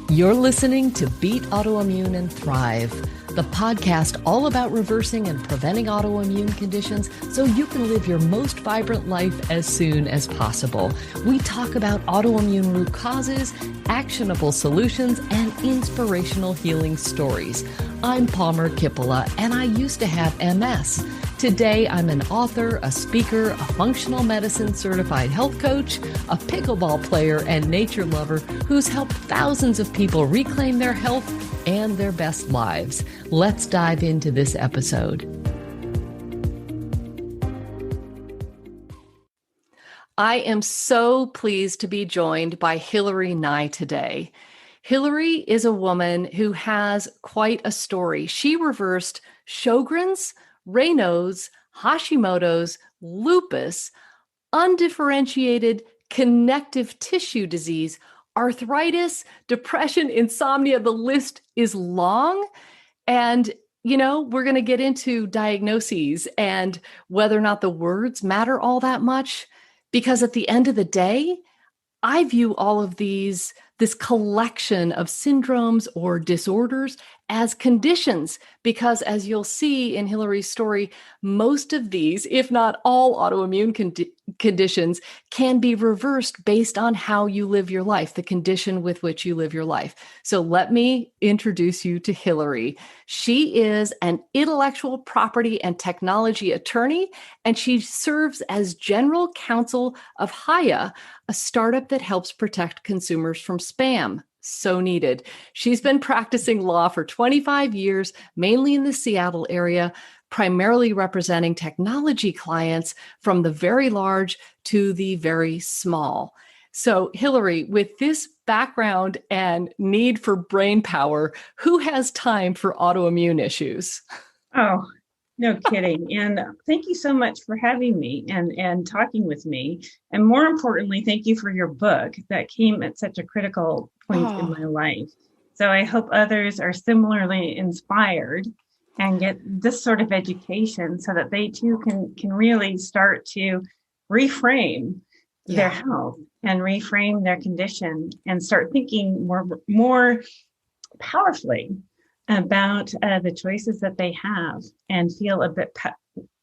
You're listening to Beat Autoimmune and Thrive, the podcast all about reversing and preventing autoimmune conditions so you can live your most vibrant life as soon as possible. We talk about autoimmune root causes, actionable solutions, and inspirational healing stories. I'm Palmer Kippola, and I used to have MS. Today, I'm an author, a speaker, a functional medicine certified health coach, a pickleball player, and nature lover who's helped thousands of people reclaim their health and their best lives. Let's dive into this episode. I am so pleased to be joined by Hillery Nye today. Hillery is a woman who has quite a story. She reversed Sjogren's, Raynaud's, Hashimoto's, lupus, undifferentiated connective tissue disease, arthritis, depression, insomnia. The list is long. And, we're going to get into diagnoses and whether or not the words matter all that much. Because at the end of the day, I view all of this collection of syndromes or disorders as conditions, because as you'll see in Hillery's story, most of these, if not all autoimmune conditions, can be reversed based on how you live your life, the condition with which you live your life. So let me introduce you to Hillery. She is an intellectual property and technology attorney, and she serves as general counsel of Hiya, a startup that helps protect consumers from spam. So needed. She's been practicing law for 25 years, mainly in the Seattle area, primarily representing technology clients from the very large to the very small. So, Hillery, with this background and need for brain power, who has time for autoimmune issues? Oh, no kidding. And thank you so much for having me and talking with me. And more importantly, thank you for your book that came at such a critical point in my life. So I hope others are similarly inspired and get this sort of education so that they too can really start to reframe their health and reframe their condition and start thinking more powerfully about the choices that they have and feel a bit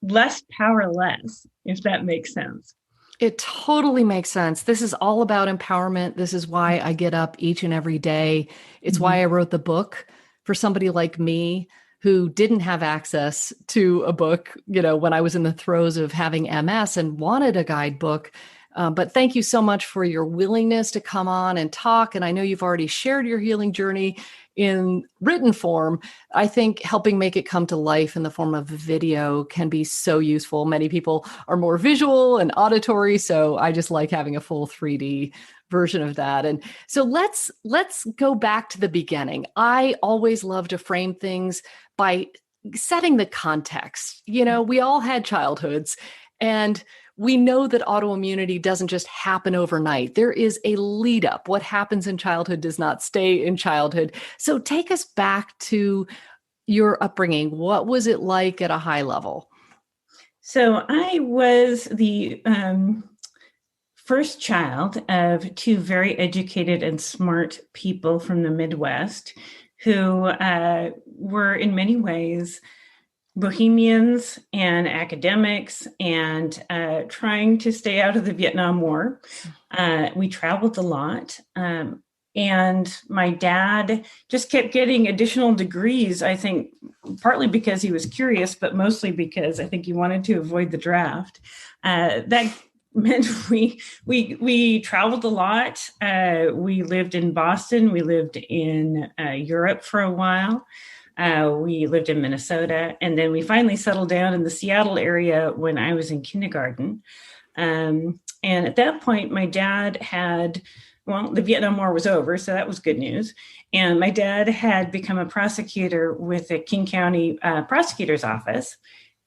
less powerless, if that makes sense. It totally makes sense. This is all about empowerment. This is why I get up each and every day. It's why I wrote the book for somebody like me who didn't have access to a book, when I was in the throes of having MS and wanted a guidebook. But thank you so much for your willingness to come on and talk. And I know you've already shared your healing journey in written form. I think helping make it come to life in the form of video can be so useful. Many people are more visual and auditory, so I just like having a full 3D version of that. And so let's go back to the beginning. I always love to frame things by setting the context. We all had childhoods, and we know that autoimmunity doesn't just happen overnight. There is a lead up. What happens in childhood does not stay in childhood. So take us back to your upbringing. What was it like at a high level? So I was the first child of two very educated and smart people from the Midwest who were in many ways bohemians and academics and trying to stay out of the Vietnam War. We traveled a lot. And my dad just kept getting additional degrees, I think, partly because he was curious, but mostly because I think he wanted to avoid the draft. That meant we traveled a lot. We lived in Boston. We lived in Europe for a while. We lived in Minnesota, and then we finally settled down in the Seattle area when I was in kindergarten. And at that point, my dad the Vietnam War was over, so that was good news. And my dad had become a prosecutor with the King County Prosecutor's Office.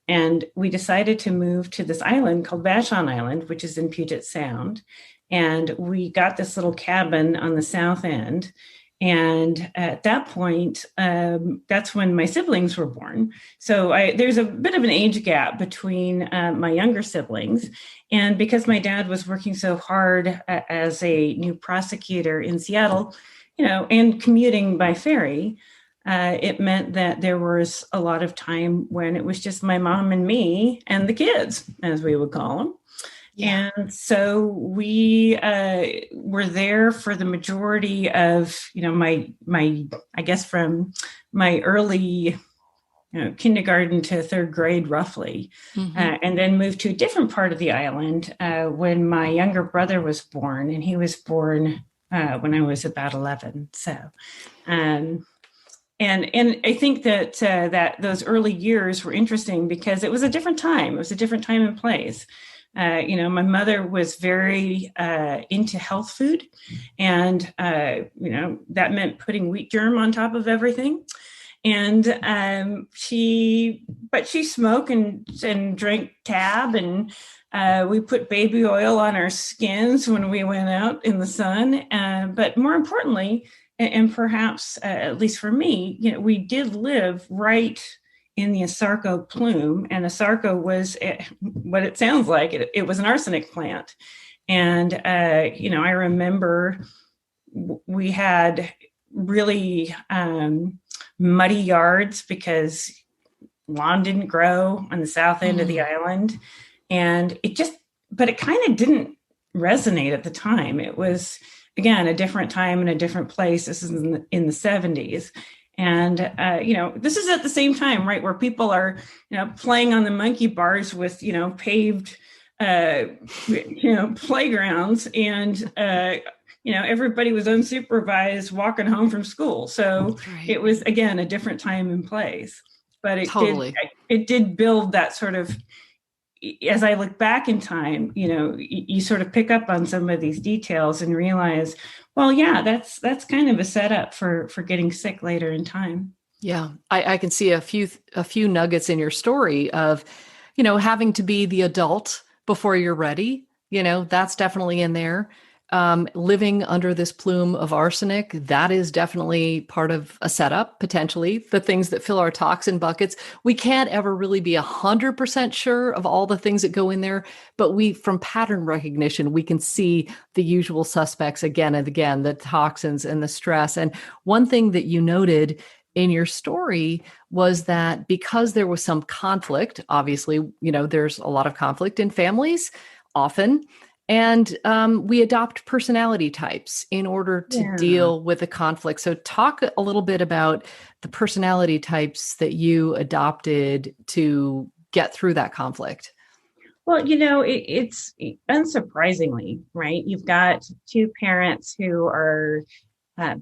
And we decided to move to this island called Vashon Island, which is in Puget Sound. And we got this little cabin on the south end. And at that point, that's when my siblings were born. So there's a bit of an age gap between my younger siblings. And because my dad was working so hard as a new prosecutor in Seattle, and commuting by ferry, it meant that there was a lot of time when it was just my mom and me and the kids, as we would call them. Yeah. And so we were there for the majority of, I guess from my early kindergarten to third grade, roughly, and then moved to a different part of the island when my younger brother was born, and he was born when I was about 11. So, and I think that that those early years were interesting because it was a different time. It was a different time and place. My mother was very into health food, and that meant putting wheat germ on top of everything. And she smoked and drank tab, and we put baby oil on our skins when we went out in the sun. But more importantly, and perhaps at least for me, we did live right in the Asarco plume, and Asarco was what it sounds like. It was an arsenic plant, and I remember we had really muddy yards because lawn didn't grow on the south end of the island. And but it kind of didn't resonate at the time. It was, again, a different time and a different place. This is in the 70s. And, this is at the same time, right, where people are, playing on the monkey bars with, paved, playgrounds, and, everybody was unsupervised walking home from school. So It was, again, a different time and place. But it did build that sort of, as I look back in time, you sort of pick up on some of these details and realize, well, yeah, that's kind of a setup for getting sick later in time. Yeah, I can see a few nuggets in your story of, having to be the adult before you're ready. That's definitely in there. Living under this plume of arsenic, that is definitely part of a setup, potentially. The things that fill our toxin buckets. We can't ever really be 100% sure of all the things that go in there, but from pattern recognition, we can see the usual suspects again and again, the toxins and the stress. And one thing that you noted in your story was that because there was some conflict, obviously, there's a lot of conflict in families often. And we adopt personality types in order to deal with the conflict. So talk a little bit about the personality types that you adopted to get through that conflict. Well, it's unsurprisingly, right? You've got two parents who are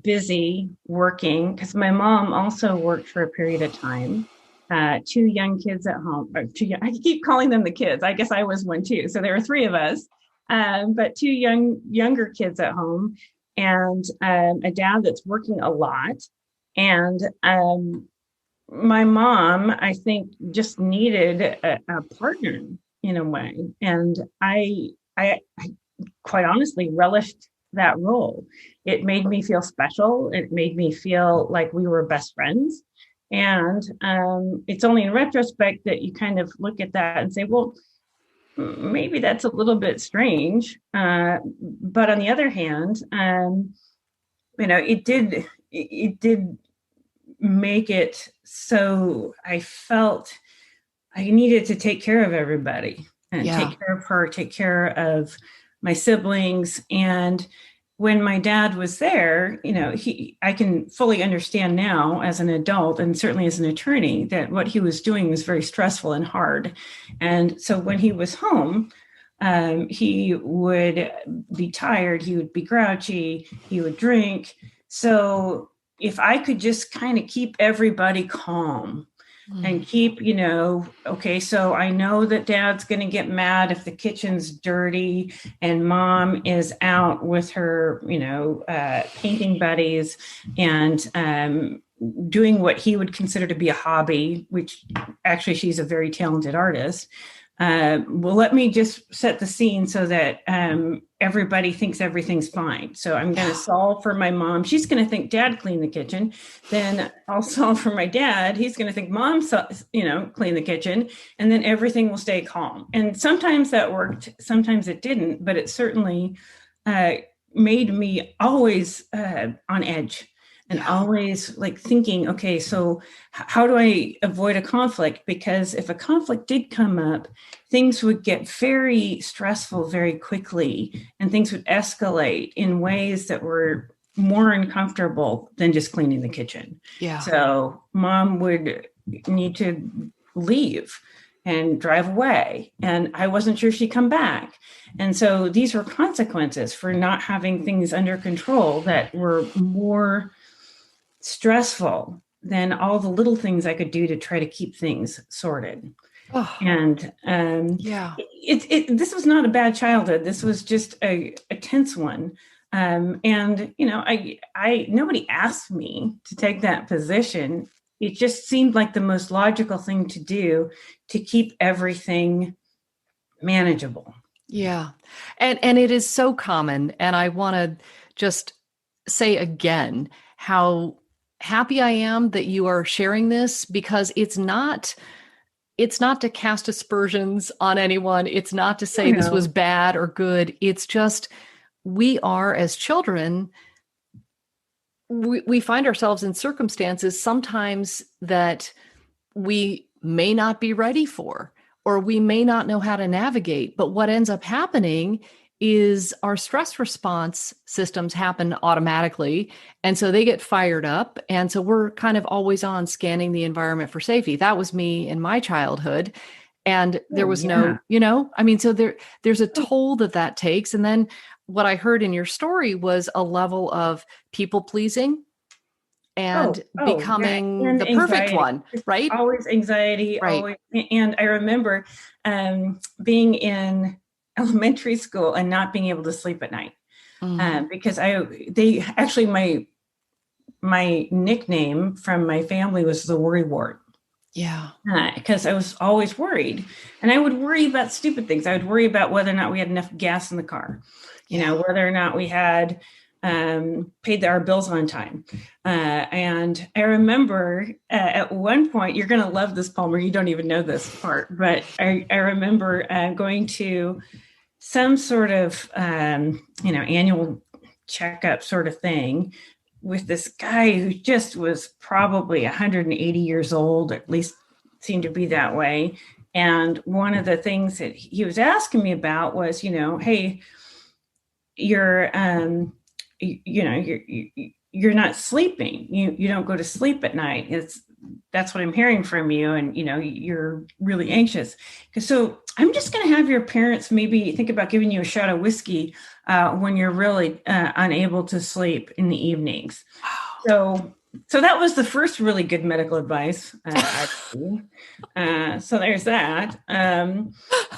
busy working, because my mom also worked for a period of time. Two young kids at home. I keep calling them the kids. I guess I was one too. So there were three of us. But two younger kids at home, and a dad that's working a lot. And my mom, I think, just needed a partner in a way. And I quite honestly relished that role. It made me feel special. It made me feel like we were best friends. And it's only in retrospect that you kind of look at that and say, well, maybe that's a little bit strange. But on the other hand, it did make it so I felt I needed to take care of everybody and take care of her, take care of my siblings. And when my dad was there, I can fully understand now as an adult, and certainly as an attorney, that what he was doing was very stressful and hard. And so when he was home, he would be tired, he would be grouchy, he would drink. So if I could just kind of keep everybody calm and keep, okay, so I know that dad's going to get mad if the kitchen's dirty and mom is out with her, painting buddies and doing what he would consider to be a hobby, which actually she's a very talented artist. Well, let me just set the scene so that everybody thinks everything's fine. So I'm going to solve for my mom. She's going to think dad cleaned the kitchen. Then I'll solve for my dad. He's going to think mom, cleaned the kitchen. And then everything will stay calm. And sometimes that worked. Sometimes it didn't. But it certainly made me always on edge and always like thinking, okay, so how do I avoid a conflict? Because if a conflict did come up, things would get very stressful very quickly, and things would escalate in ways that were more uncomfortable than just cleaning the kitchen. Yeah. So mom would need to leave and drive away, and I wasn't sure she'd come back. And so these were consequences for not having things under control that were more stressful than all the little things I could do to try to keep things sorted. Oh, And this was not a bad childhood. This was just a tense one. And I nobody asked me to take that position. It just seemed like the most logical thing to do to keep everything manageable. Yeah. And it is so common. And I want to just say again how happy I am that you are sharing this, because it's not to cast aspersions on anyone. It's not to say this was bad or good. It's just, we are, as children, we find ourselves in circumstances sometimes that we may not be ready for, or we may not know how to navigate. But what ends up happening is our stress response systems happen automatically. And so they get fired up. And so we're kind of always on scanning the environment for safety. That was me in my childhood. And there was no, so there's a toll that takes. And then what I heard in your story was a level of people pleasing and becoming and the anxiety. Perfect one, right? Always anxiety, right. Always. And I remember being in elementary school and not being able to sleep at night because my nickname from my family was the worry wart. Yeah. Because I was always worried, and I would worry about stupid things. I would worry about whether or not we had enough gas in the car, whether or not we had paid our bills on time. And I remember at one point, you're going to love this, Palmer. You don't even know this part, but I remember going to some sort of, annual checkup sort of thing with this guy who just was probably 180 years old, at least seemed to be that way. And one of the things that he was asking me about was, hey, you're not sleeping. You don't go to sleep at night. That's what I'm hearing from you. And, you're really anxious. So I'm just going to have your parents maybe think about giving you a shot of whiskey when you're really unable to sleep in the evenings. So that was the first really good medical advice. So there's that.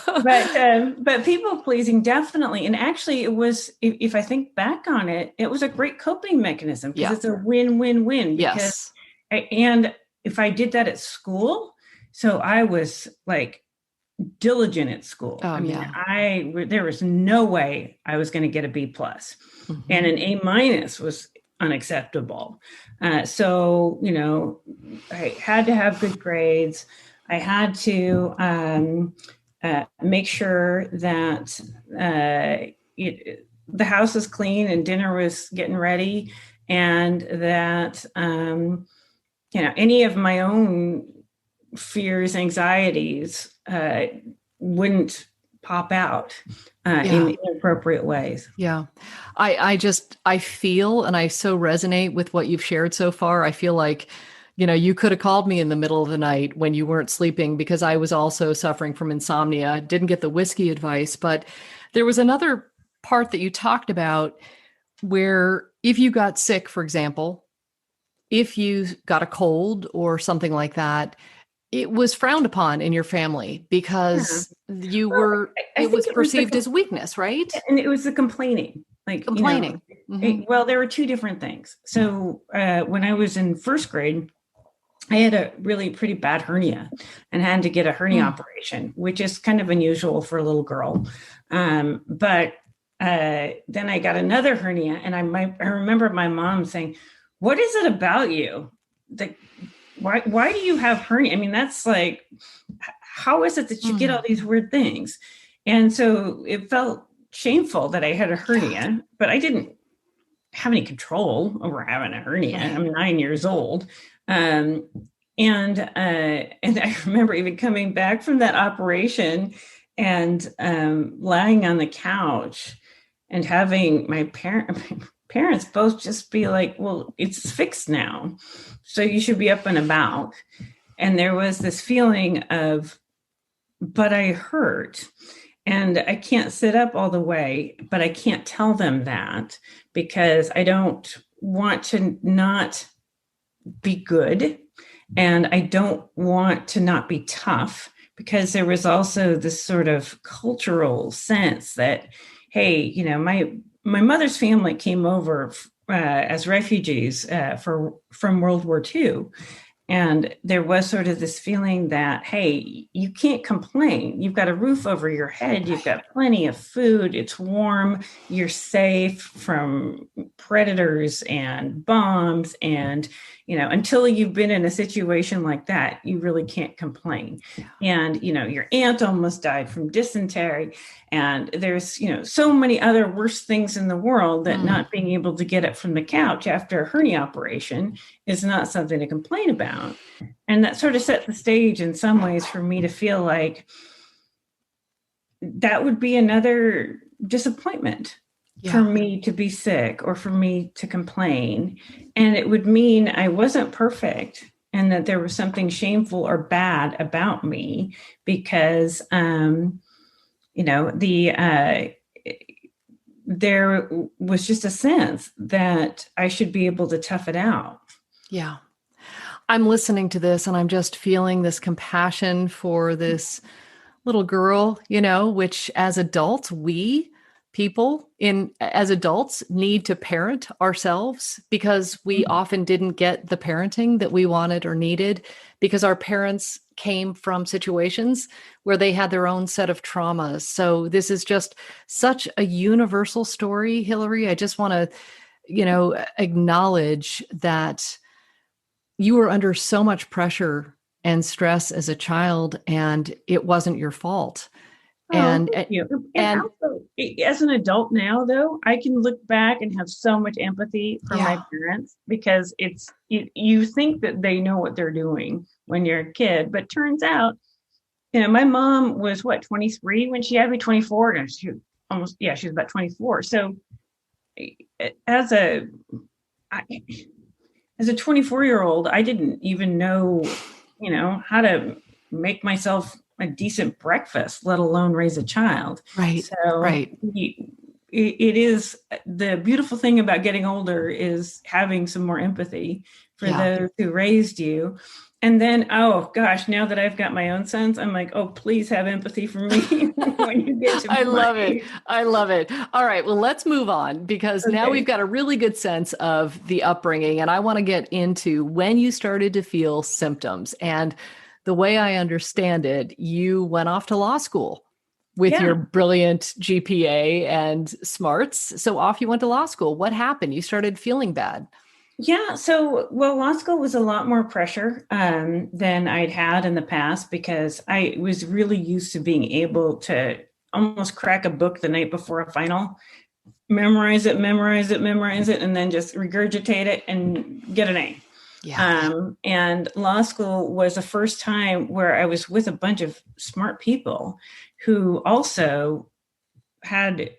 But people pleasing, definitely. And actually it was, if I think back on it, it was a great coping mechanism because it's a win-win-win. Yes. And if I did that at school, so I was like diligent at school. There was no way I was going to get a B+, and an A- was unacceptable. So, I had to have good grades. I had to make sure that the house was clean and dinner was getting ready, and that, any of my own fears, anxieties wouldn't pop out in inappropriate ways. Yeah. I feel, and I so resonate with what you've shared so far. I feel like, you could have called me in the middle of the night when you weren't sleeping, because I was also suffering from insomnia. Didn't get the whiskey advice, but there was another part that you talked about where if you got sick, for example, if you got a cold or something like that, it was frowned upon in your family because it was perceived as weakness, right? And it was the complaining. Well, there were two different things. So when I was in first grade, I had a really pretty bad hernia and had to get a hernia operation, which is kind of unusual for a little girl. But then I got another hernia, and I remember my mom saying, "What is it about you? Why do you have hernia? I mean, that's like, how is it that you get all these weird things?" And so it felt shameful that I had a hernia, but I didn't have any control over having a hernia. Right. I'm 9 years old. And I remember even coming back from that operation and lying on the couch and having my parents both just be like, well, it's fixed now, so you should be up and about. And there was this feeling of, but I hurt and I can't sit up all the way, but I can't tell them that because I don't want to not be good. And I don't want to not be tough, because there was also this sort of cultural sense that, hey, my mother's family came over as refugees from World War II. And there was sort of this feeling that, hey, you can't complain. You've got a roof over your head. You've got plenty of food. It's warm. You're safe from predators and bombs. And, until you've been in a situation like that, you really can't complain. Yeah. And, your aunt almost died from dysentery. And there's, so many other worse things in the world that not being able to get up from the couch after a hernia operation is not something to complain about. And that sort of set the stage in some ways for me to feel like that would be another disappointment for me to be sick or for me to complain. And it would mean I wasn't perfect and that there was something shameful or bad about me because, there was just a sense that I should be able to tough it out. Yeah. I'm listening to this and I'm just feeling this compassion for this little girl, which as adults, as adults need to parent ourselves because we often didn't get the parenting that we wanted or needed because our parents came from situations where they had their own set of traumas. So this is just such a universal story, Hillary. I just want to, acknowledge that you were under so much pressure and stress as a child, and it wasn't your fault. And also, as an adult now, though, I can look back and have so much empathy for my parents because you think that they know what they're doing when you're a kid, but turns out, my mom was 23 when she had me, 24, and she was about 24. So as a 24-year-old, I didn't even know, how to make myself a decent breakfast, let alone raise a child. Right. So right. It is the beautiful thing about getting older is having some more empathy for those who raised you. And then, oh gosh, now that I've got my own sons, I'm like, oh, please have empathy for me when you get to I love it. I love it. All right. Well, let's move on because now we've got a really good sense of the upbringing. And I want to get into when you started to feel symptoms. And the way I understand it, you went off to law school with your brilliant GPA and smarts. So off you went to law school. What happened? You started feeling bad. Yeah. So, law school was a lot more pressure than I'd had in the past because I was really used to being able to almost crack a book the night before a final, memorize it, and then just regurgitate it and get an A. Yeah. And law school was the first time where I was with a bunch of smart people who also had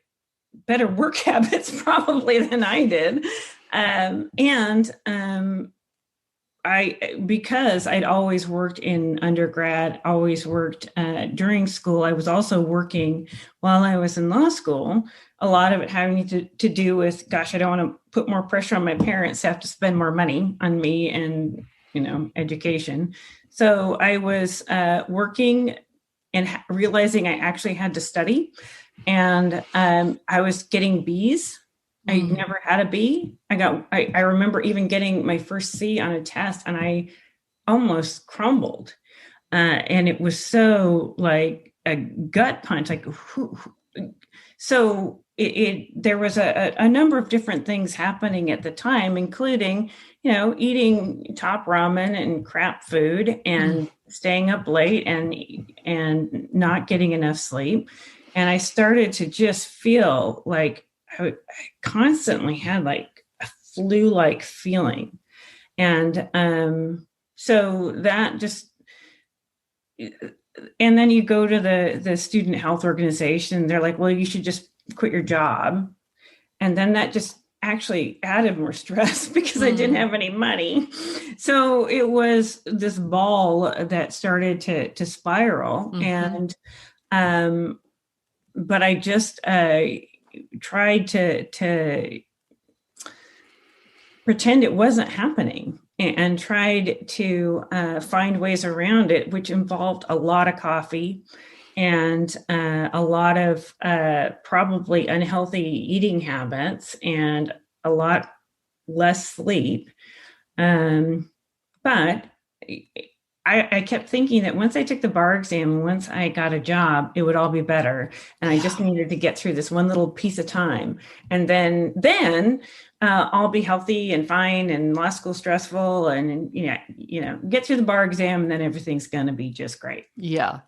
better work habits probably than I did. Because I'd always worked in undergrad, always worked during school, I was also working while I was in law school, a lot of it having to do with, gosh, I don't want to put more pressure on my parents to have to spend more money on me and, education. So I was working and realizing I actually had to study. And I was getting B's. I never had a B. I remember even getting my first C on a test and I almost crumbled. And it was so like a gut punch, like, so there was a number of different things happening at the time, including, eating top ramen and crap food and staying up late and not getting enough sleep. And I started to just feel like I constantly had like a flu-like feeling. And so that just, and then you go to the student health organization, they're like, well, you should just quit your job. And then that just actually added more stress because I didn't have any money. So it was this ball that started to spiral. And but I just tried to pretend it wasn't happening and tried to find ways around it, which involved a lot of coffee and a lot of probably unhealthy eating habits and a lot less sleep. But I kept thinking that once I took the bar exam and once I got a job, it would all be better. And I just needed to get through this one little piece of time. And then I'll be healthy and fine, and law school stressful, and get through the bar exam, and then everything's going to be just great. Yeah.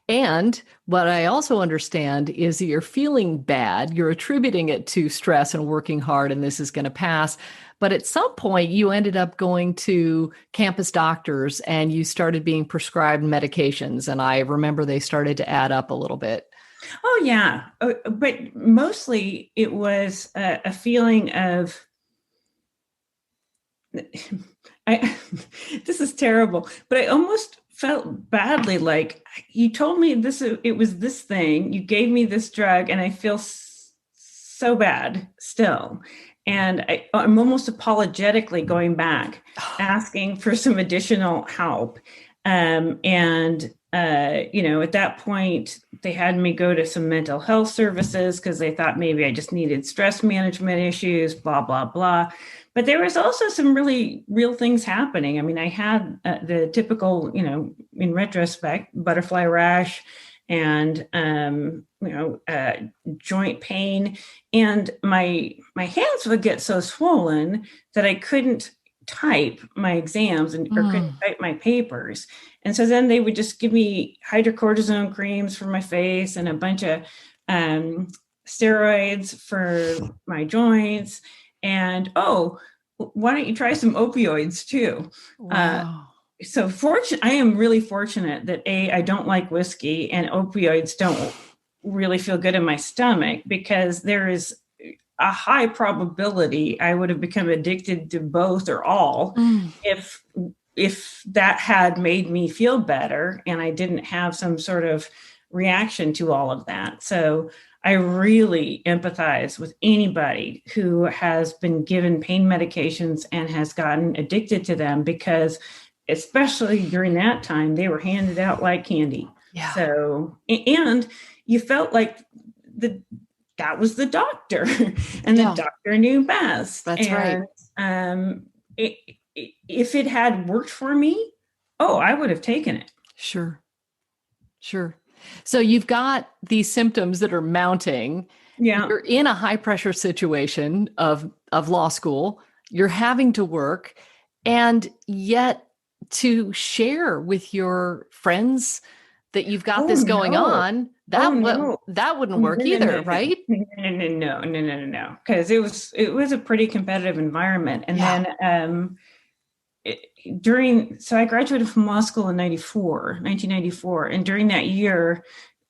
And what I also understand is that you're feeling bad. You're attributing it to stress and working hard, and this is going to pass. But at some point, you ended up going to campus doctors and you started being prescribed medications. And I remember they started to add up a little bit. Oh, yeah. But mostly it was a feeling of, this is terrible, but I almost felt badly, like you told me this, it was this thing, you gave me this drug, and I feel so bad still. And I'm almost apologetically going back, asking for some additional help. At that point, they had me go to some mental health services because they thought maybe I just needed stress management issues, blah, blah, blah. But there was also some really real things happening. I mean, I had the typical, in retrospect, butterfly rash and, joint pain. And my hands would get so swollen that I couldn't type my exams or couldn't type my papers. And so then they would just give me hydrocortisone creams for my face and a bunch of steroids for my joints. And, why don't you try some opioids too? Wow. So I am really fortunate that I don't like whiskey, and opioids don't really feel good in my stomach, because there is a high probability I would have become addicted to both or all if that had made me feel better and I didn't have some sort of reaction to all of that. So I really empathize with anybody who has been given pain medications and has gotten addicted to them, because especially during that time, they were handed out like candy. Yeah. So, and you felt like that was the doctor, and the doctor knew best. That's right. If it had worked for me, I would have taken it. Sure. So you've got these symptoms that are mounting. Yeah. You're in a high pressure situation of law school. You're having to work, and yet to share with your friends that you've got this going on, that wouldn't work either, right? No. Because it was a pretty competitive environment. And then so I graduated from law school in 1994. And during that year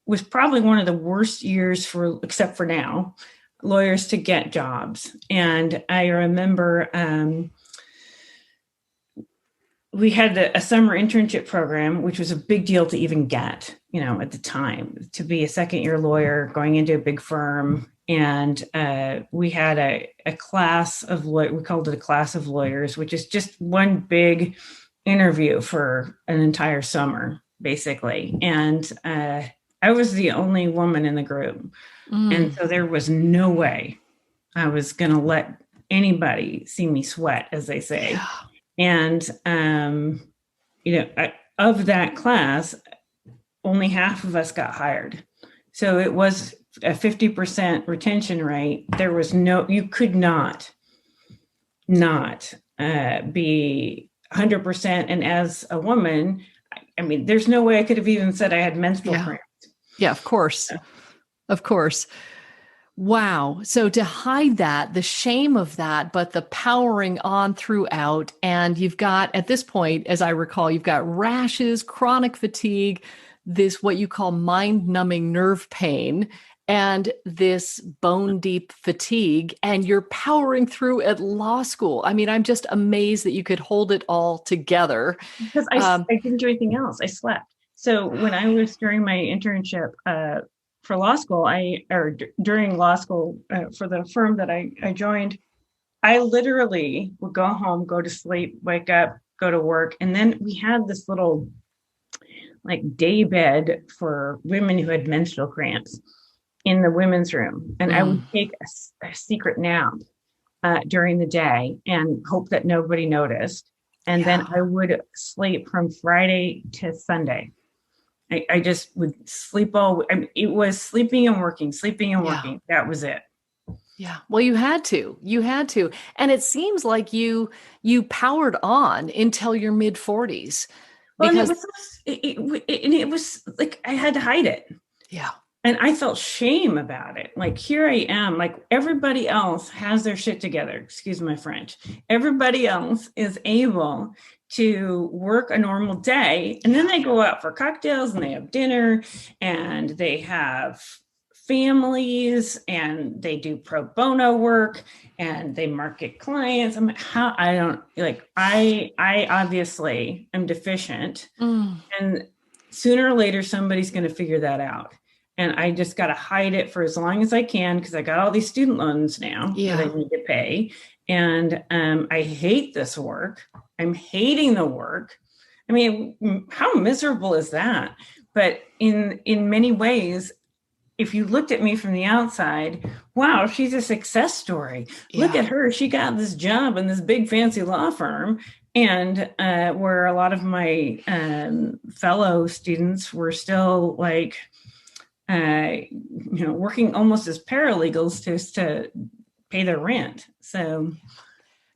was probably one of the worst years except for now, lawyers to get jobs. And I remember we had a summer internship program, which was a big deal to even get, at the time, to be a second-year lawyer going into a big firm. And we had a class of we called it a class of lawyers, which is just one big interview for an entire summer, basically. And I was the only woman in the group. And so there was no way I was going to let anybody see me sweat, as they say. Yeah. And, of that class, only half of us got hired. So it was a 50% retention rate. There was you could not be 100%. And as a woman, I mean, there's no way I could have even said I had menstrual cramps. Yeah, of course. Of course. Wow. So to hide that, the shame of that, but the powering on throughout. And you've got, at this point, as I recall, you've got rashes, chronic fatigue, this what you call mind numbing nerve pain, and this bone deep fatigue. And you're powering through at law school. I mean, I'm just amazed that you could hold it all together. Because I didn't do anything else. I slept. So when I was during my internship for law school, during law school for the firm that I joined, I literally would go home, go to sleep, wake up, go to work. And then we had this little like day bed for women who had menstrual cramps in the women's room. And I would take a secret nap during the day and hope that nobody noticed. And then I would sleep from Friday to Sunday. I just would sleep it was sleeping and working, sleeping and working. That was it. Yeah. Well, you had to. You had to. And it seems like you powered on until your mid 40s. Well, Because and it was like I had to hide it. yeah. And I felt shame about it. Like, here I am, like everybody else has their shit together. Excuse my French. Everybody else is able to work a normal day. And then they go out for cocktails and they have dinner and they have families and they do pro bono work and they market clients. I'm like, I obviously am deficient. And sooner or later, somebody's going to figure that out. And I just got to hide it for as long as I can because I got all these student loans now that I need to pay. And I hate this work. I'm hating the work. I mean, how miserable is that? But in many ways, if you looked at me from the outside, wow, she's a success story. Look at her. She got this job in this big fancy law firm. And where a lot of my fellow students were still like, working almost as paralegals to pay their rent. So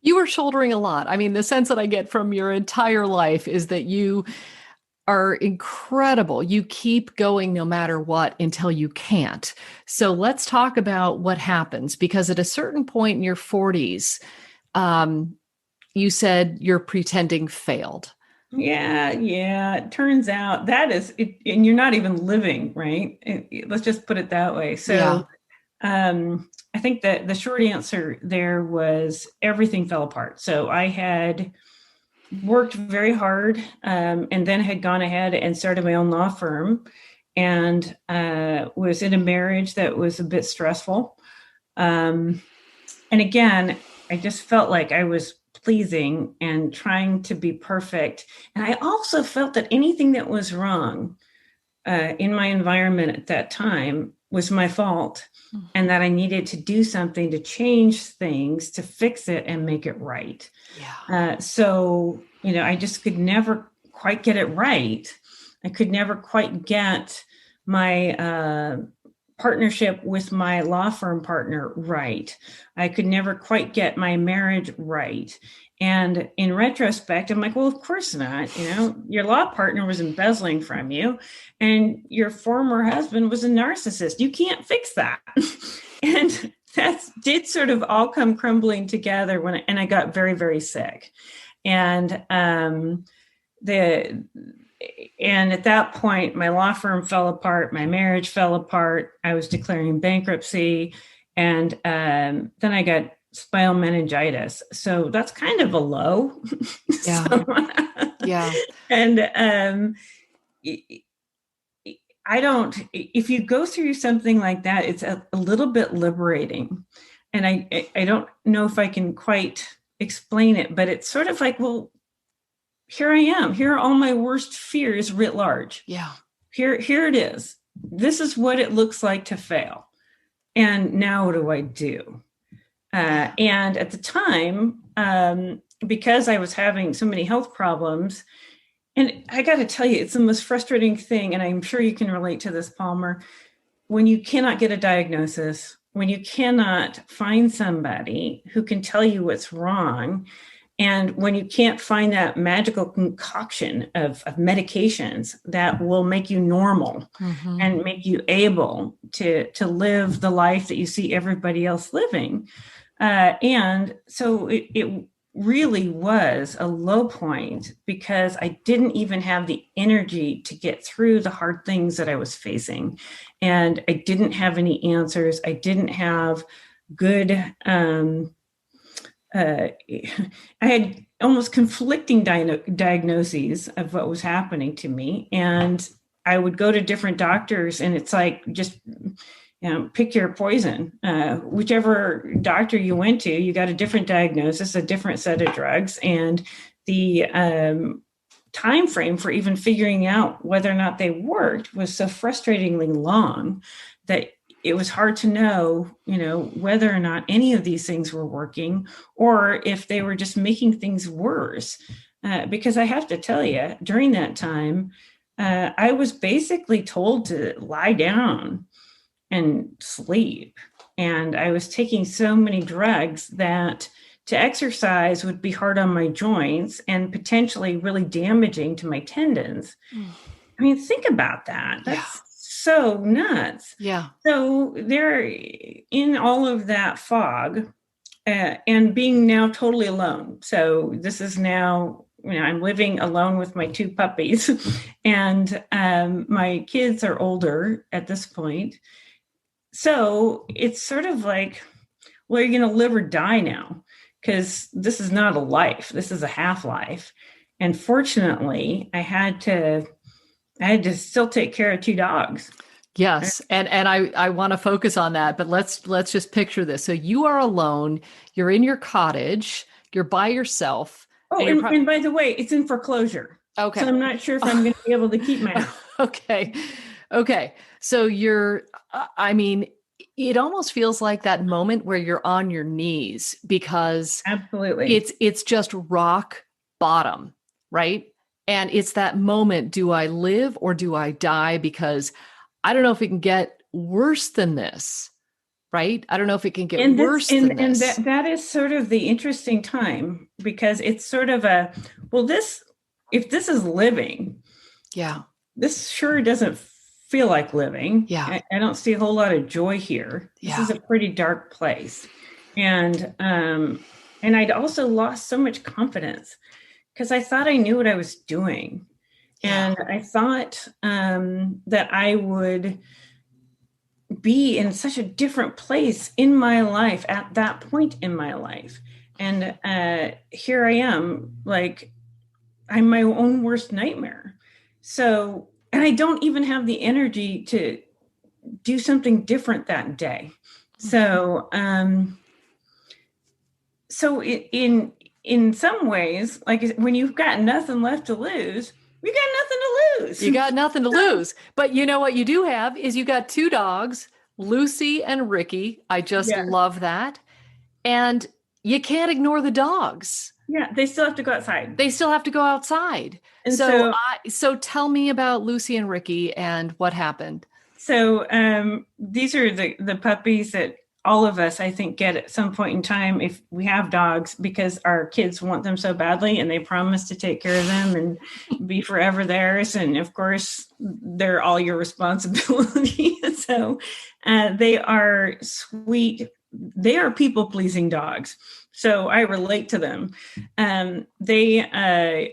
you were shouldering a lot. I mean, the sense that I get from your entire life is that you are incredible. You keep going no matter what until you can't. So let's talk about what happens, because at a certain point in your 40s, you said your pretending failed. Yeah. It turns out that is it, and you're not even living, right? Let's just put it that way. So I think that the short answer there was everything fell apart. So I had worked very hard and then had gone ahead and started my own law firm and was in a marriage that was a bit stressful. And again, I just felt like I was pleasing and trying to be perfect. And I also felt that anything that was wrong in my environment at that time was my fault, and that I needed to do something to change things, to fix it and make it right. So, I just could never quite get it right. I could never quite get my partnership with my law firm partner right. I could never quite get my marriage right. And in retrospect, I'm like, well, of course not. Your law partner was embezzling from you and your former husband was a narcissist. You can't fix that. And that did sort of all come crumbling together and I got very, very sick. And at that point, my law firm fell apart, my marriage fell apart, I was declaring bankruptcy, and then I got spinal meningitis. So that's kind of a low. And if you go through something like that, it's a little bit liberating. And I don't know if I can quite explain it, but it's sort of like, well, here I am. Here are all my worst fears writ large. Here it is. This is what it looks like to fail. And now what do I do? And at the time, because I was having so many health problems, and I got to tell you, it's the most frustrating thing. And I'm sure you can relate to this, Palmer, when you cannot get a diagnosis, when you cannot find somebody who can tell you what's wrong. And when you can't find that magical concoction of medications that will make you normal and make you able to live the life that you see everybody else living. And so it really was a low point because I didn't even have the energy to get through the hard things that I was facing. And I didn't have any answers. I didn't have good, I had almost conflicting diagnoses of what was happening to me. And I would go to different doctors, and it's like, just pick your poison. Whichever doctor you went to, you got a different diagnosis, a different set of drugs, and the time frame for even figuring out whether or not they worked was so frustratingly long that it was hard to know, whether or not any of these things were working or if they were just making things worse. Because I have to tell you, during that time, I was basically told to lie down and sleep. And I was taking so many drugs that to exercise would be hard on my joints and potentially really damaging to my tendons. I mean, think about that. That's so nuts. Yeah. So they're in all of that fog and being now totally alone. So this is now, I'm living alone with my two puppies and my kids are older at this point. So it's sort of like, well, you're going to live or die now, because this is not a life. This is a half-life. And fortunately, I had to still take care of two dogs. Yes. And I want to focus on that, but let's just picture this. So you are alone, you're in your cottage, you're by yourself. Oh, and by the way, it's in foreclosure. Okay. So I'm not sure if I'm going to be able to keep my house. Okay. So it almost feels like that moment where you're on your knees, because absolutely it's just rock bottom, right? And it's that moment, do I live or do I die? Because I don't know if it can get worse than this, right? I don't know if it can get worse than this. And that is sort of the interesting time, because it's sort of if this is living, this sure doesn't feel like living. Yeah. I don't see a whole lot of joy here. This is a pretty dark place. And I'd also lost so much confidence because I thought I knew what I was doing. And I thought that I would be in such a different place in my life at that point in my life. And here I am, like, I'm my own worst nightmare. So, and I don't even have the energy to do something different that day. So, in some ways, like when you've got nothing left to lose, you got nothing to lose. You got nothing to lose. But you know what you do have is you got two dogs, Lucy and Ricky. I just love that. And you can't ignore the dogs. Yeah, they still have to go outside. And so tell me about Lucy and Ricky and what happened. So these are the puppies that all of us, I think, get at some point in time if we have dogs, because our kids want them so badly and they promise to take care of them and be forever theirs. And of course, they're all your responsibility. So they are sweet. They are people-pleasing dogs. So I relate to them. They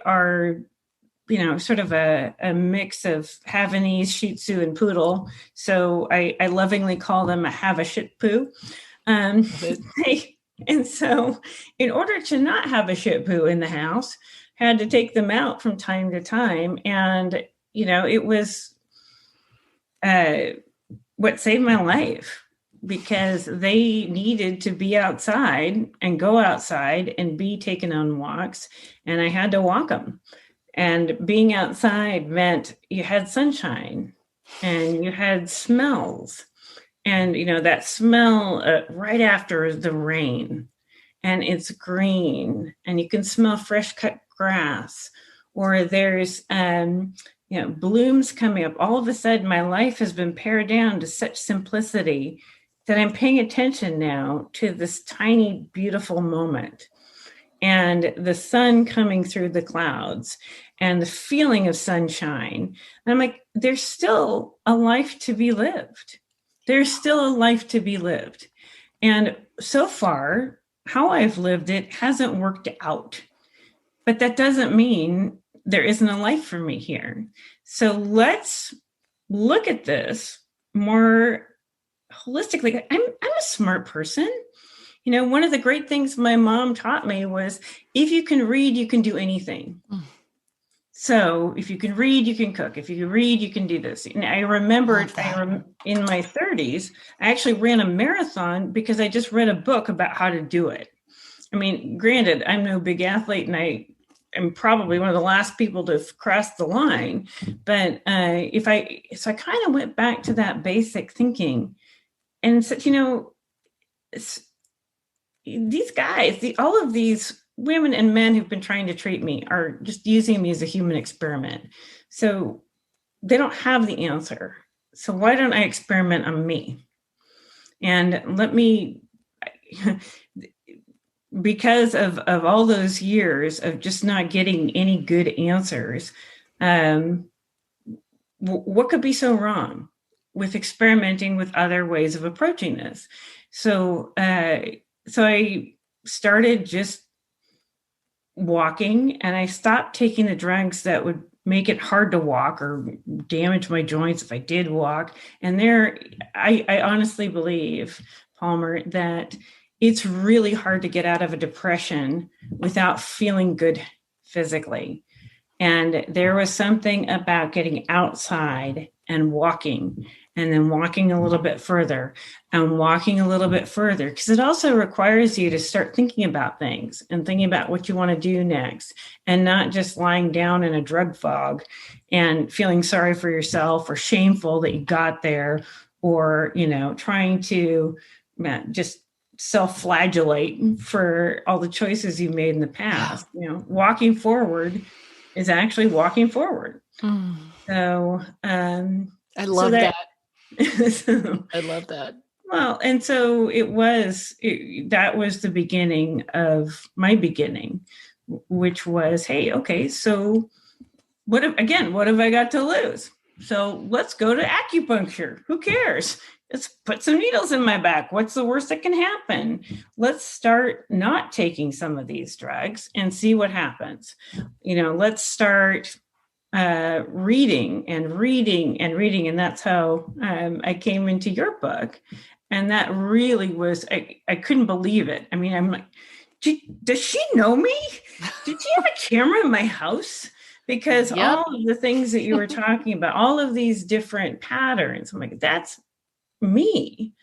are, sort of a mix of Havanese, Shih Tzu, and Poodle. So I lovingly call them a have a shit poo. And so in order to not have a shit poo in the house, had to take them out from time to time. And, it was what saved my life, because they needed to be outside and go outside and be taken on walks. And I had to walk them. And being outside meant you had sunshine and you had smells. And, that smell right after the rain, and it's green and you can smell fresh cut grass, or there's, blooms coming up. All of a sudden, my life has been pared down to such simplicity that I'm paying attention now to this tiny, beautiful moment. and the sun coming through the clouds and the feeling of sunshine. And I'm like, there's still a life to be lived. There's still a life to be lived. And so far, how I've lived it hasn't worked out. But that doesn't mean there isn't a life for me here. So let's look at this more holistically. I'm a smart person. You know, one of the great things my mom taught me was if you can read, you can do anything. So if you can read, you can cook. If you can read, you can do this. And I remembered in my 30s, I actually ran a marathon because I just read a book about how to do it. I mean, granted, I'm no big athlete and I am probably one of the last people to cross the line. But so I kind of went back to that basic thinking and said, you know, these guys, all of these women and men who've been trying to treat me are just using me as a human experiment. So they don't have the answer. So why don't I experiment on me? And let me, because of all those years of just not getting any good answers, what could be so wrong with experimenting with other ways of approaching this? So I started just walking, and I stopped taking the drugs that would make it hard to walk or damage my joints if I did walk. And I honestly believe, Palmer, that it's really hard to get out of a depression without feeling good physically. And there was something about getting outside and walking, and then walking a little bit further and walking a little bit further, because it also requires you to start thinking about things and thinking about what you want to do next, and not just lying down in a drug fog and feeling sorry for yourself or shameful that you got there, or, you know, trying to just self-flagellate for all the choices you made in the past. You know, walking forward is actually walking forward. So I love that. I love that. Well, and so that was the beginning of my beginning, which was, hey, okay, so what have I got to lose? So let's go to acupuncture. Who cares? Let's put some needles in my back. What's the worst that can happen? Let's start not taking some of these drugs and see what happens. You know, let's start reading. And that's how I came into your book. And that really was, I couldn't believe it. I mean, I'm like, does she know me? Did she have a camera in my house? Because all of the things that you were talking about, all of these different patterns, I'm like, that's me.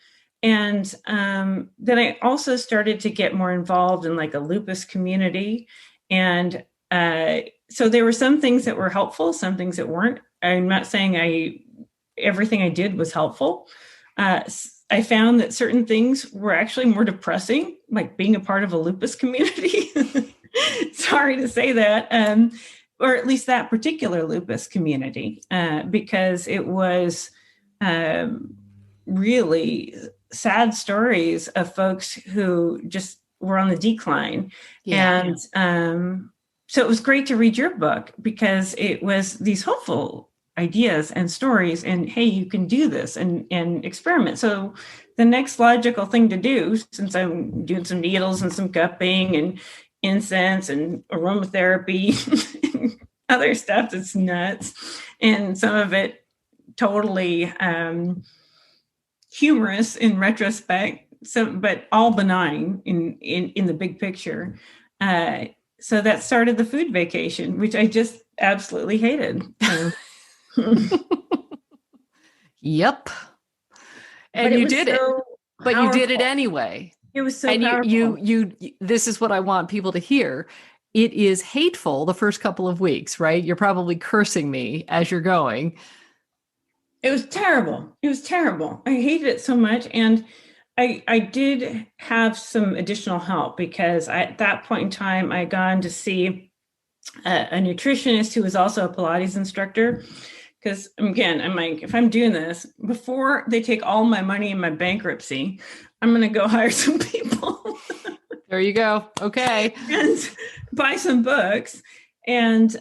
And then I also started to get more involved in like a lupus community. And so there were some things that were helpful, some things that weren't. I'm not saying everything I did was helpful. I found that certain things were actually more depressing, like being a part of a lupus community. Sorry to say that. Or at least that particular lupus community, because it was really sad stories of folks who just were on the decline. And so it was great to read your book, because it was these hopeful ideas and stories, and hey, you can do this and experiment. So the next logical thing to do, since I'm doing some needles and some cupping and incense and aromatherapy, other stuff that's nuts, and some of it totally humorous in retrospect, but all benign in the big picture. So that started the food vacation, which I just absolutely hated. Yep. And you did it, but you did it anyway. It was so powerful. You this is what I want people to hear. It is hateful the first couple of weeks, right? You're probably cursing me as you're going. It was terrible. It was terrible. I hated it so much. And I did have some additional help, because at that point in time, I had gone to see a nutritionist who was also a Pilates instructor. Because again, I'm like, if I'm doing this, before they take all my money in my bankruptcy, I'm going to go hire some people. There you go. Okay. and buy some books. And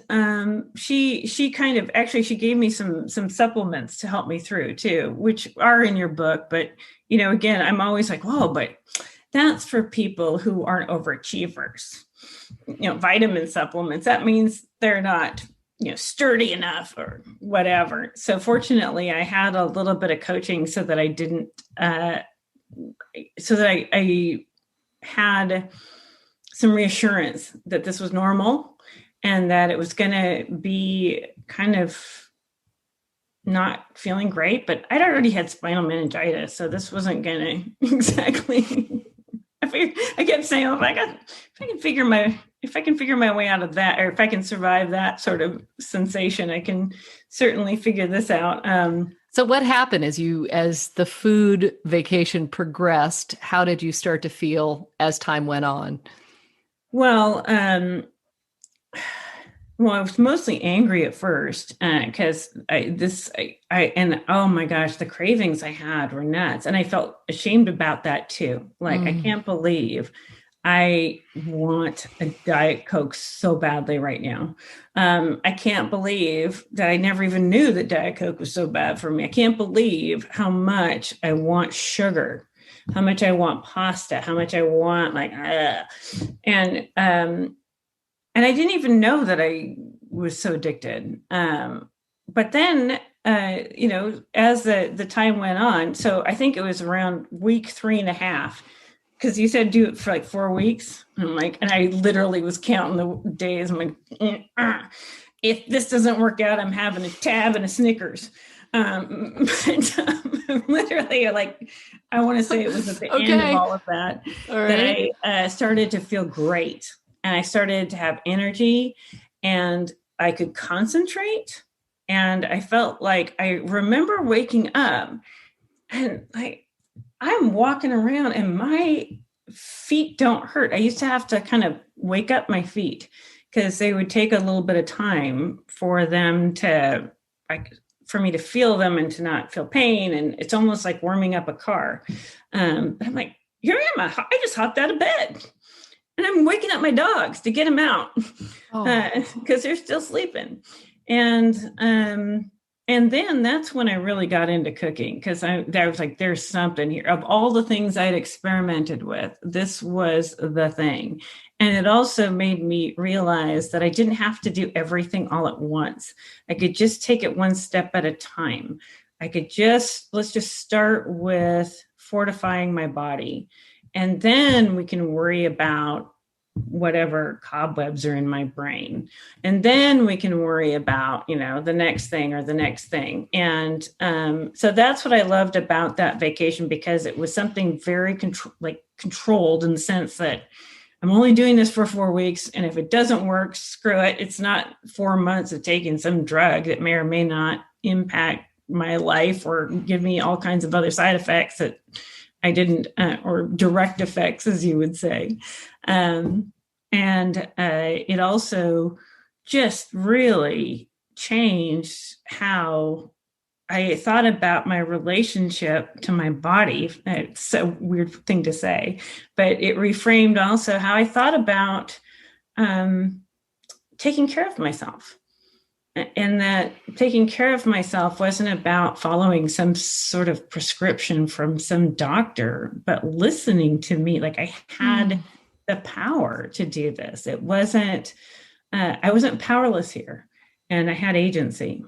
she kind of actually she gave me some supplements to help me through too, which are in your book. But again, I'm always like, whoa, but that's for people who aren't overachievers. Vitamin supplements, that means they're not sturdy enough or whatever. So fortunately, I had a little bit of coaching so that I didn't so that I had some reassurance that this was normal and that it was going to be kind of not feeling great, but I'd already had spinal meningitis, so this wasn't going to exactly. I kept saying, if I can figure my way out of that, or if I can survive that sort of sensation, I can certainly figure this out. So what happened as the food vacation progressed? How did you start to feel as time went on? Well, I was mostly angry at first because oh my gosh, the cravings I had were nuts. And I felt ashamed about that too. Like, I can't believe I want a Diet Coke so badly right now. I can't believe that I never even knew that Diet Coke was so bad for me. I can't believe how much I want sugar, how much I want pasta, how much I want and I didn't even know that I was so addicted. But then, as the time went on, so I think it was around week 3.5, because you said do it for like 4 weeks. And I literally was counting the days. I'm like, if this doesn't work out, I'm having a tab and a Snickers. Literally, like, I want to say it was at the end of all of that, that I started to feel great. And I started to have energy and I could concentrate. And I felt like I remember waking up and I'm walking around and my feet don't hurt. I used to have to kind of wake up my feet because they would take a little bit of time for them to, for me to feel them and to not feel pain. And it's almost like warming up a car. But I'm like, here I am. I just hopped out of bed. And I'm waking up my dogs to get them out because they're still sleeping. And then that's when I really got into cooking, because I was like, there's something here. Of all the things I'd experimented with, this was the thing. And it also made me realize that I didn't have to do everything all at once. I could just take it one step at a time. Let's just start with fortifying my body. And then we can worry about whatever cobwebs are in my brain. And then we can worry about, the next thing or the next thing. And so that's what I loved about that vacation, because it was something very controlled, in the sense that I'm only doing this for 4 weeks. And if it doesn't work, screw it. It's not 4 months of taking some drug that may or may not impact my life or give me all kinds of other side effects that I didn't, or direct effects, as you would say. It also just really changed how I thought about my relationship to my body. It's a weird thing to say, but it reframed also how I thought about taking care of myself. And that taking care of myself wasn't about following some sort of prescription from some doctor, but listening to me. Like, I had the power to do this. It wasn't, I wasn't powerless here, and I had agency.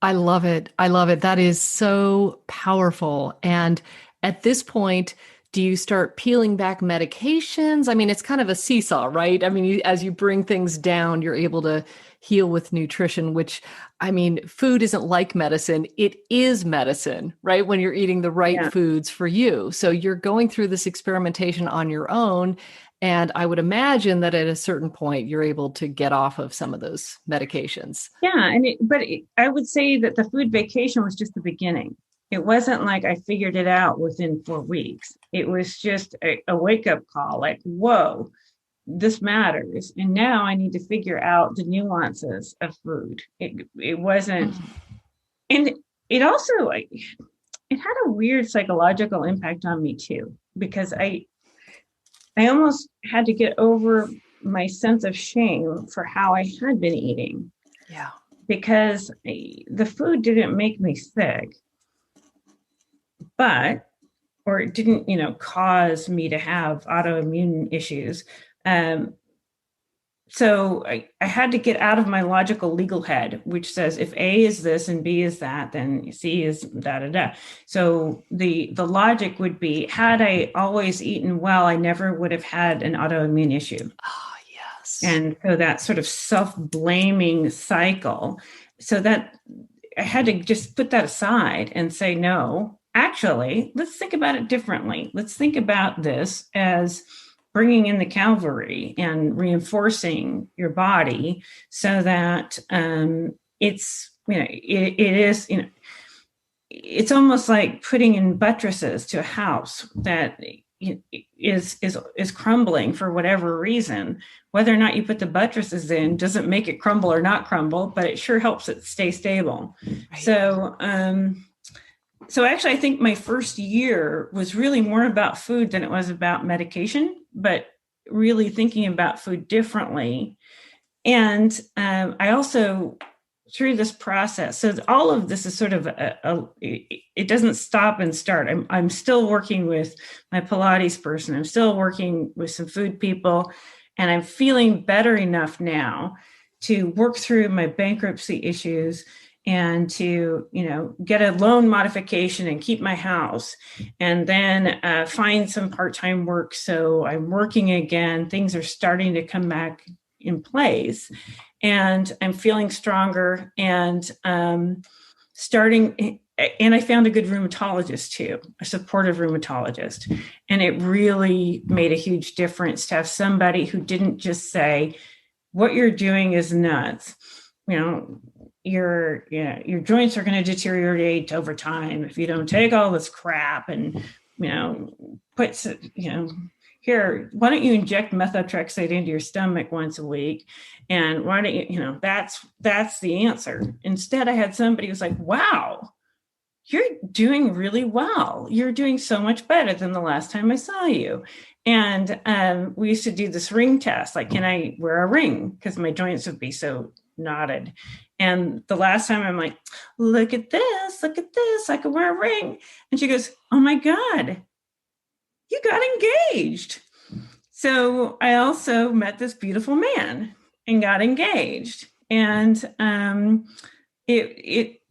I love it. I love it. That is so powerful. And at this point, do you start peeling back medications? I mean, it's kind of a seesaw, right? I mean, as you bring things down, you're able to heal with nutrition, which, I mean, food isn't like medicine. It is medicine, right? When you're eating the right foods for you. So you're going through this experimentation on your own. And I would imagine that at a certain point, you're able to get off of some of those medications. Yeah. I would say that the food vacation was just the beginning. It wasn't like I figured it out within 4 weeks. It was just a wake-up call, like, whoa, this matters. And now I need to figure out the nuances of food. It wasn't, and it also, it had a weird psychological impact on me too, because I almost had to get over my sense of shame for how I had been eating. Yeah. Because the food didn't make me sick, but, or it didn't, cause me to have autoimmune issues. Um, so I had to get out of my logical legal head, which says if A is this and B is that, then C is da da da. So the logic would be, had I always eaten well, I never would have had an autoimmune issue. Ah, yes. And so that sort of self-blaming cycle. So that I had to just put that aside and say, no, actually, let's think about it differently. Let's think about this as bringing in the cavalry and reinforcing your body so that it's, it is, it's almost like putting in buttresses to a house that is crumbling for whatever reason. Whether or not you put the buttresses in doesn't make it crumble or not crumble, but it sure helps it stay stable. Right. So actually, I think my first year was really more about food than it was about medication, but really thinking about food differently. And I also, through this process, so all of this is sort of it doesn't stop and start. I'm still working with my Pilates person. I'm still working with some food people, and I'm feeling better enough now to work through my bankruptcy issues and to, get a loan modification and keep my house, and then find some part-time work. So I'm working again. Things are starting to come back in place, and I'm feeling stronger, and starting. And I found a good rheumatologist too, a supportive rheumatologist. And it really made a huge difference to have somebody who didn't just say, what you're doing is nuts. Your joints are going to deteriorate over time if you don't take all this crap and, here, why don't you inject methotrexate into your stomach once a week? And why don't you, that's the answer. Instead, I had somebody who's like, wow, you're doing really well. You're doing so much better than the last time I saw you. And we used to do this ring test. Like, can I wear a ring? Because my joints would be so knotted. And the last time I'm like, look at this, I could wear a ring. And she goes, oh my God, you got engaged. So I also met this beautiful man and got engaged. And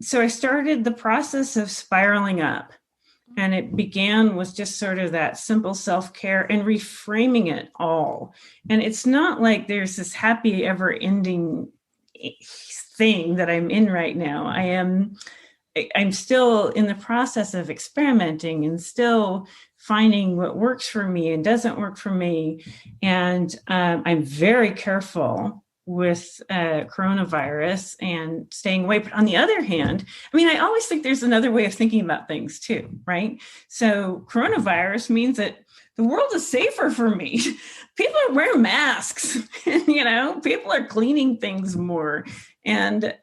so I started the process of spiraling up. And it began with just sort of that simple self-care and reframing it all. And it's not like there's this happy ever ending thing that I'm in right now. I'm still in the process of experimenting and still finding what works for me and doesn't work for me. And I'm very careful with coronavirus and staying away. But on the other hand, I always think there's another way of thinking about things too, right? So coronavirus means that the world is safer for me. People are wearing masks, and, people are cleaning things more. And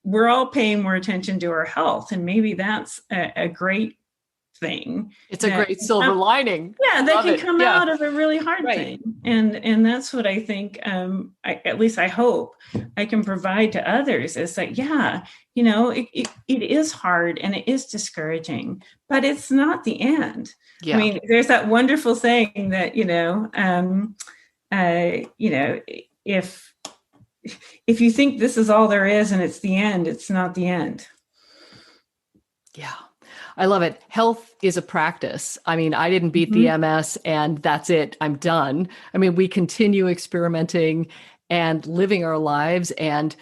we're all paying more attention to our health. And maybe that's a great thing. It's a great silver lining. Yeah, that can come out of a really hard thing. And that's what I think, at least I hope I can provide to others, is that, it is hard and it is discouraging, but it's not the end. Yeah. There's that wonderful saying that, if you think this is all there is and it's the end, it's not the end. Yeah. I love it. Health is a practice. I didn't beat the MS and that's it. I'm done. We continue experimenting and living our lives and,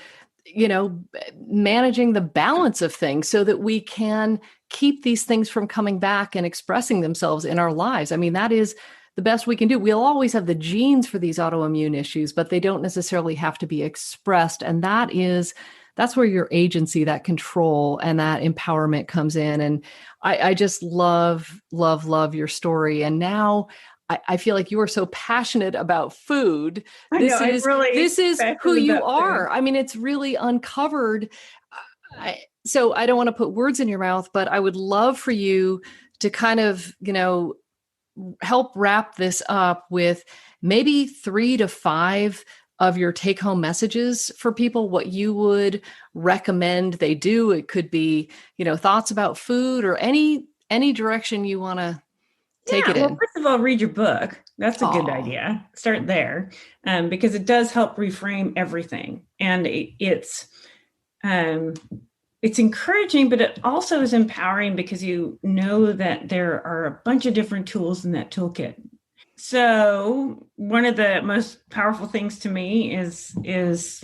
managing the balance of things so that we can keep these things from coming back and expressing themselves in our lives. That is the best we can do. We'll always have the genes for these autoimmune issues, but they don't necessarily have to be expressed. And that's where your agency, that control and that empowerment comes in. And I just love, love, love your story. And now I feel like you are so passionate about food. This is who you are. It's really uncovered. So I don't want to put words in your mouth, but I would love for you to kind of, help wrap this up with maybe 3 to 5 of your take-home messages for people, what you would recommend they do. It could be, thoughts about food or any direction you want to take Yeah, it well, in. first of all, read your book. That's a good Oh, idea. Start there, because it does help reframe everything, and um, it's encouraging, but it also is empowering because you know that there are a bunch of different tools in that toolkit. So one of the most powerful things to me is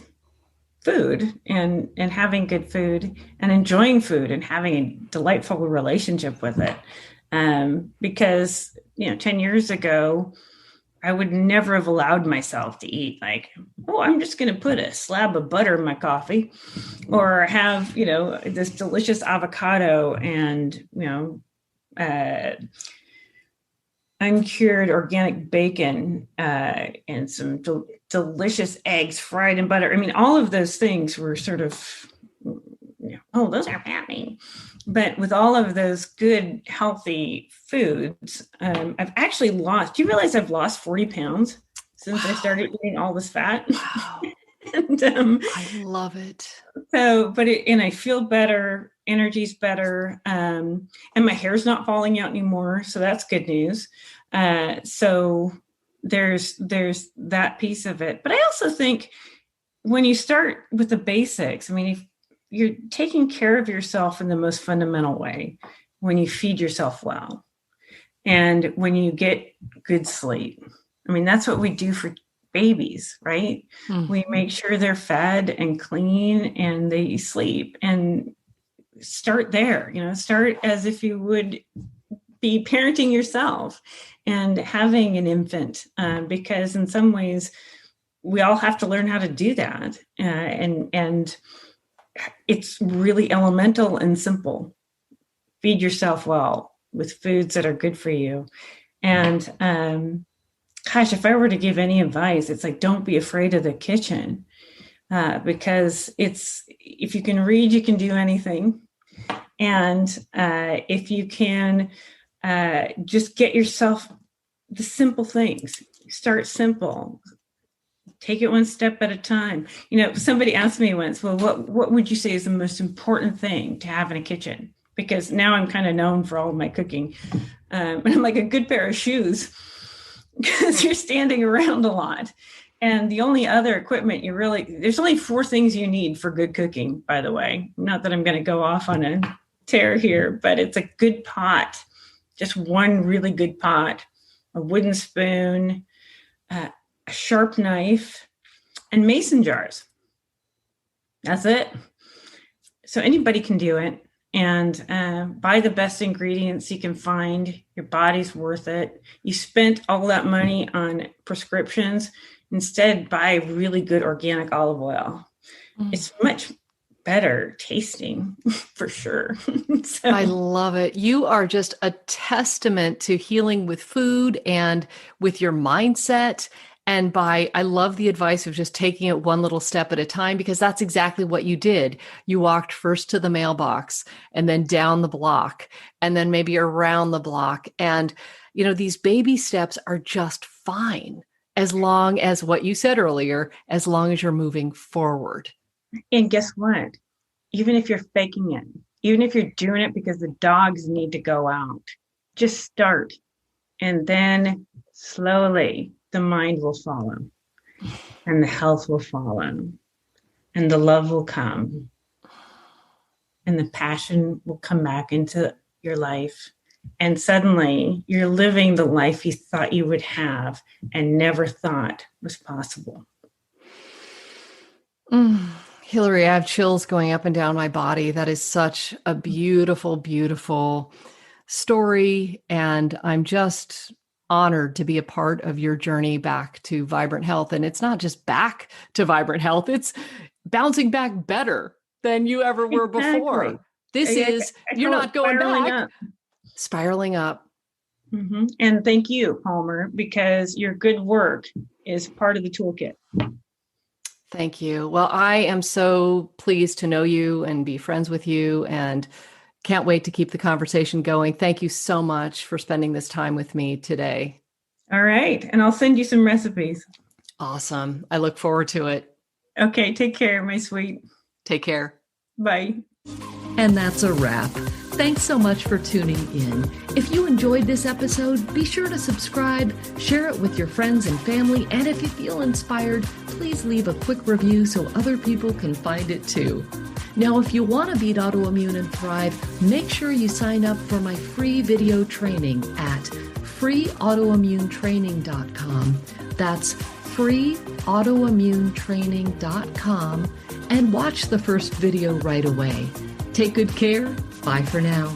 food and having good food and enjoying food and having a delightful relationship with it. Because 10 years ago, I would never have allowed myself to eat like, oh, I'm just going to put a slab of butter in my coffee, or have this delicious avocado and uncured organic bacon, and some delicious eggs fried in butter. I mean, all of those things were sort of, oh, those are fattening. But with all of those good, healthy foods, I've actually lost. Do you realize I've lost 40 pounds since I started eating all this fat? wow. And I love it. and I feel better. Energy's better, and my hair's not falling out anymore, so that's good news. So there's that piece of it. But I also think when you start with the basics, I mean, if you're taking care of yourself in the most fundamental way, when you feed yourself well, and when you get good sleep. I mean, that's what we do for babies, right? Mm. We make sure they're fed and clean and they sleep, and start there. Start as if you would be parenting yourself and having an infant, because in some ways we all have to learn how to do that, and it's really elemental and simple. Feed yourself well with foods that are good for you. And gosh, if I were to give any advice, it's like, don't be afraid of the kitchen, because if you can read, you can do anything. And if you can just get yourself the simple things, start simple, take it one step at a time. Somebody asked me once, well, what would you say is the most important thing to have in a kitchen? Because now I'm kind of known for all of my cooking. And I'm like, a good pair of shoes, because you're standing around a lot. And the only other equipment there's only 4 things you need for good cooking, by the way. Not that I'm going to go off on a tear here, but it's a good pot, just one really good pot, a wooden spoon, a sharp knife, and mason jars. That's it. So anybody can do it. And buy the best ingredients you can find. Your body's worth it. You spent all that money on prescriptions. Instead, buy really good organic olive oil. It's much better tasting, for sure. So. I love it. You are just a testament to healing with food and with your mindset. And I love the advice of just taking it one little step at a time, because that's exactly what you did. You walked first to the mailbox and then down the block and then maybe around the block. And, these baby steps are just fine, as long as what you said earlier, as long as you're moving forward. And guess what? Even if you're faking it, even if you're doing it because the dogs need to go out, just start. And then slowly the mind will follow, and the health will follow, and the love will come, and the passion will come back into your life. And suddenly you're living the life you thought you would have and never thought was possible. Hillary, I have chills going up and down my body. That is such a beautiful, beautiful story. And I'm just honored to be a part of your journey back to vibrant health. And it's not just back to vibrant health, it's bouncing back better than you ever were Exactly. before. You're not going back, up. Spiraling up. Mm-hmm. And thank you, Palmer, because your good work is part of the toolkit. Thank you. Well, I am so pleased to know you and be friends with you. And Can't wait to keep the conversation going. Thank you so much for spending this time with me today. All right. And I'll send you some recipes. Awesome. I look forward to it. Okay. Take care, my sweet. Take care. Bye. And that's a wrap. Thanks so much for tuning in. If you enjoyed this episode, be sure to subscribe, share it with your friends and family, and if you feel inspired, please leave a quick review so other people can find it too. Now, if you want to beat autoimmune and thrive, make sure you sign up for my free video training at freeautoimmunetraining.com. That's freeautoimmunetraining.com, and watch the first video right away. Take good care. Bye for now.